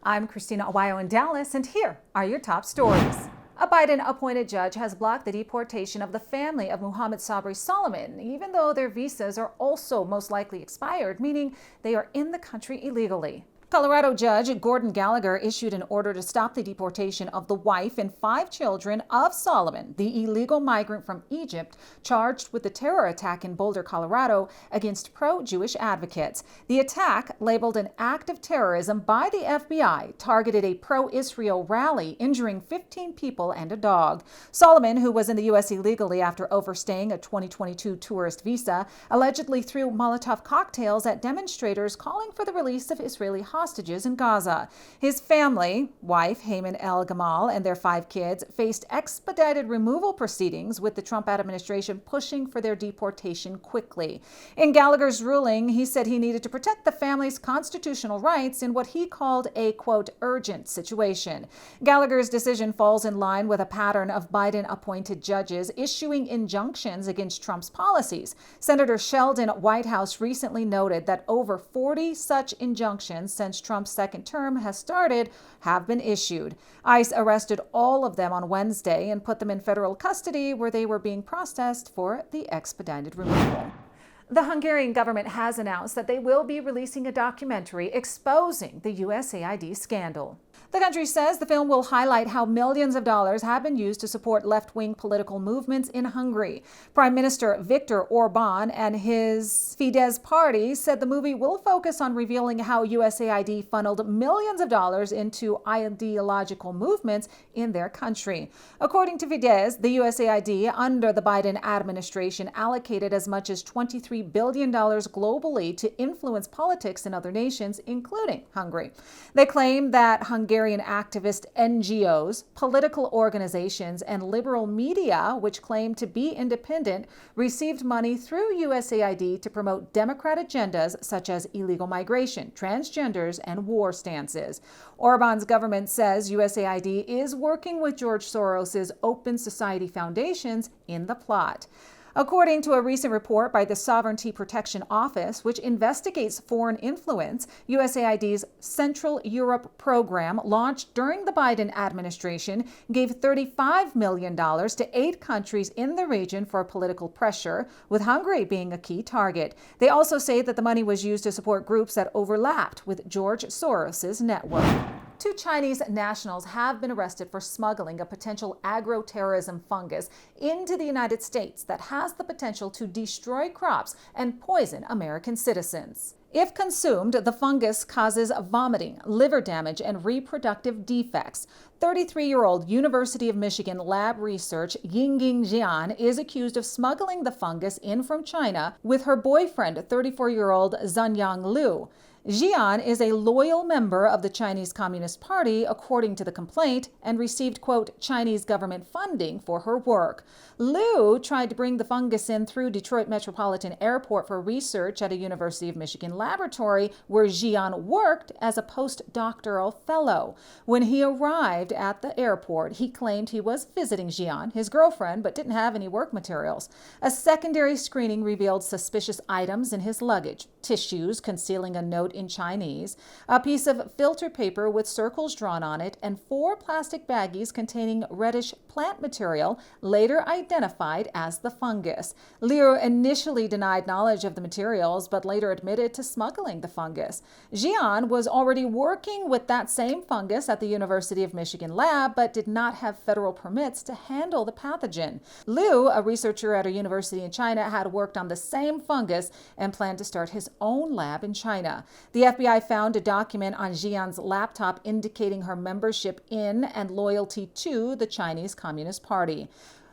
I'm Christina Aguayo in Dallas, and here are your top stories. A Biden-appointed judge has blocked the deportation of the family of Mohammed Sabri Solomon, even though their visas are also most likely expired, meaning they are in the country illegally. Colorado Judge Gordon Gallagher issued an order to stop the deportation of the wife and 5 children of Solomon, the illegal migrant from Egypt charged with the terror attack in Boulder, Colorado, against pro-Jewish advocates. The attack, labeled an act of terrorism by the FBI, targeted a pro-Israel rally, injuring 15 people and a dog. Solomon, who was in the U.S. illegally after overstaying a 2022 tourist visa, allegedly threw Molotov cocktails at demonstrators calling for the release of Israeli hostages in Gaza. His family, wife Heyman El Gamal, and their 5 kids faced expedited removal proceedings, with the Trump administration pushing for their deportation quickly. In Gallagher's ruling, he said he needed to protect the family's constitutional rights in what he called a, quote, urgent situation. Gallagher's decision falls in line with a pattern of Biden-appointed judges issuing injunctions against Trump's policies. Senator Sheldon Whitehouse recently noted that over 40 such injunctions since Trump's second term has started have been issued. ICE arrested all of them on Wednesday and put them in federal custody, where they were being processed for the expedited removal. The Hungarian government has announced that they will be releasing a documentary exposing the USAID scandal. The country says the film will highlight how millions of dollars have been used to support left-wing political movements in Hungary. Prime Minister Viktor Orban and his Fidesz party said the movie will focus on revealing how USAID funneled millions of dollars into ideological movements in their country. According to Fidesz, the USAID under the Biden administration allocated as much as $23 billion globally to influence politics in other nations, including Hungary. They claim that Hungarian activist NGOs, political organizations, and liberal media, which claim to be independent, received money through USAID to promote Democrat agendas such as illegal migration, transgenders, and war stances. Orban's government says USAID is working with George Soros's Open Society Foundations in the plot. According to a recent report by the Sovereignty Protection Office, which investigates foreign influence, USAID's Central Europe program, launched during the Biden administration, gave $35 million to 8 countries in the region for political pressure, with Hungary being a key target. They also say that the money was used to support groups that overlapped with George Soros's network. 2 Chinese nationals have been arrested for smuggling a potential agro-terrorism fungus into the United States that has the potential to destroy crops and poison American citizens. If consumed, the fungus causes vomiting, liver damage, and reproductive defects. 33-year-old University of Michigan lab researcher Yingying Jian is accused of smuggling the fungus in from China with her boyfriend, 34-year-old Zhanyang Liu. Jian is a loyal member of the Chinese Communist Party, according to the complaint, and received, quote, Chinese government funding for her work. Liu tried to bring the fungus in through Detroit Metropolitan Airport for research at a University of Michigan laboratory where Jian worked as a postdoctoral fellow. When he arrived at the airport, he claimed he was visiting Jian, his girlfriend, but didn't have any work materials. A secondary screening revealed suspicious items in his luggage: tissues concealing a note in Chinese, a piece of filter paper with circles drawn on it, and 4 plastic baggies containing reddish plant material, later identified as the fungus. Liu initially denied knowledge of the materials, but later admitted to smuggling the fungus. Jian was already working with that same fungus at the University of Michigan lab, but did not have federal permits to handle the pathogen. Liu, a researcher at a university in China, had worked on the same fungus and planned to start his own lab in China. The FBI found a document on Jian's laptop indicating her membership in and loyalty to the Chinese Communist Party.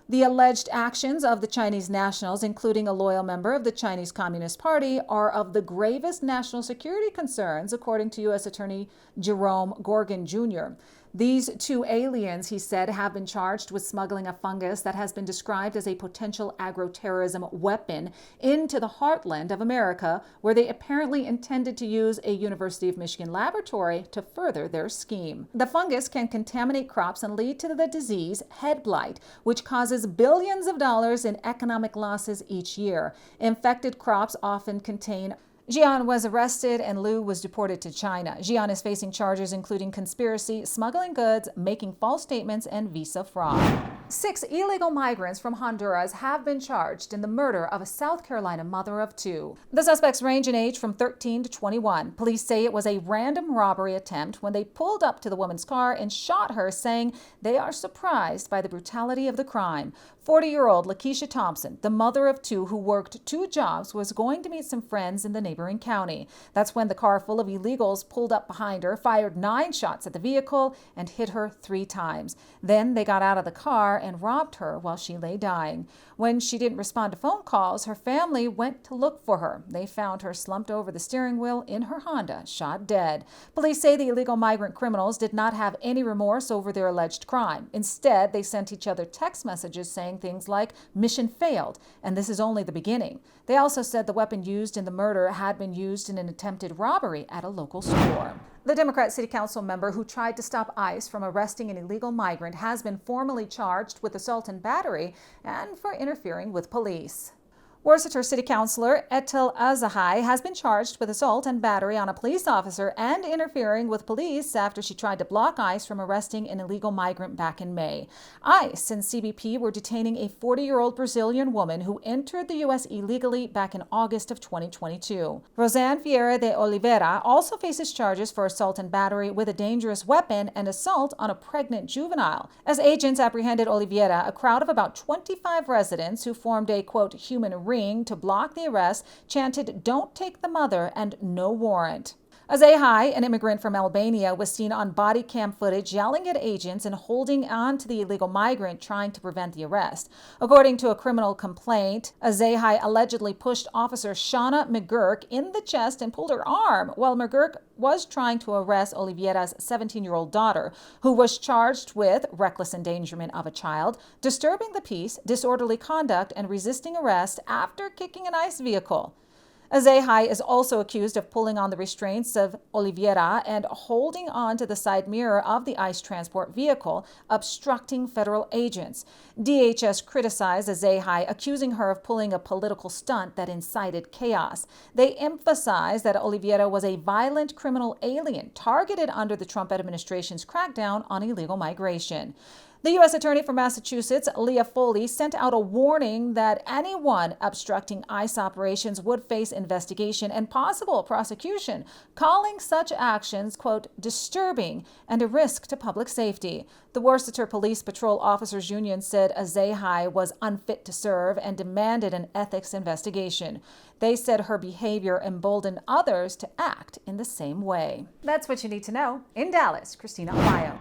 The alleged actions of the Chinese nationals, including a loyal member of the Chinese Communist Party, are of the gravest national security concerns, according to U.S. Attorney Jerome Gorgon Jr. These 2 aliens, he said, have been charged with smuggling a fungus that has been described as a potential agro-terrorism weapon into the heartland of America, where they apparently intended to use a University of Michigan laboratory to further their scheme. The fungus can contaminate crops and lead to the disease head blight, which causes billions of dollars in economic losses each year. Infected crops often contain Jian was arrested and Liu was deported to China. Jian is facing charges including conspiracy, smuggling goods, making false statements, and visa fraud. 6 illegal migrants from Honduras have been charged in the murder of a South Carolina mother of 2. The suspects range in age from 13 to 21. Police say it was a random robbery attempt when they pulled up to the woman's car and shot her, saying they are surprised by the brutality of the crime. 40-year-old Lakeisha Thompson, the mother of 2 who worked 2 jobs, was going to meet some friends in the neighboring county. That's when the car full of illegals pulled up behind her, fired 9 shots at the vehicle, and hit her 3 times. Then they got out of the car and robbed her while she lay dying. When she didn't respond to phone calls, her family went to look for her. They found her slumped over the steering wheel in her Honda, shot dead. Police say the illegal migrant criminals did not have any remorse over their alleged crime. Instead, they sent each other text messages saying things like, "Mission failed," and "This is only the beginning." They also said the weapon used in the murder had been used in an attempted robbery at a local store. The Democrat City Council member who tried to stop ICE from arresting an illegal migrant has been formally charged with assault and battery and for interfering with police. Worcester City Councilor Etel Azahai has been charged with assault and battery on a police officer and interfering with police after she tried to block ICE from arresting an illegal migrant back in May. ICE and CBP were detaining a 40-year-old Brazilian woman who entered the U.S. illegally back in August of 2022. Roseanne Vieira de Oliveira also faces charges for assault and battery with a dangerous weapon and assault on a pregnant juvenile. As agents apprehended Oliveira, a crowd of about 25 residents who formed a, quote, human ring to block the arrest chanted, "Don't take the mother," and "No warrant." Azahai, an immigrant from Albania, was seen on body cam footage yelling at agents and holding on to the illegal migrant, trying to prevent the arrest. According to a criminal complaint, Azahai allegedly pushed Officer Shauna McGurk in the chest and pulled her arm while McGurk was trying to arrest Oliveira's 17-year-old daughter, who was charged with reckless endangerment of a child, disturbing the peace, disorderly conduct, and resisting arrest after kicking an ICE vehicle. Azahai is also accused of pulling on the restraints of Oliveira and holding on to the side mirror of the ICE transport vehicle, obstructing federal agents. DHS criticized Azahai, accusing her of pulling a political stunt that incited chaos. They emphasized that Oliveira was a violent criminal alien targeted under the Trump administration's crackdown on illegal migration. The U.S. Attorney for Massachusetts, Leah Foley, sent out a warning that anyone obstructing ICE operations would face investigation and possible prosecution, calling such actions, quote, disturbing and a risk to public safety. The Worcester Police Patrol Officers Union said Azahai was unfit to serve and demanded an ethics investigation. They said her behavior emboldened others to act in the same way. That's what you need to know. In Dallas, Christina Aguayo.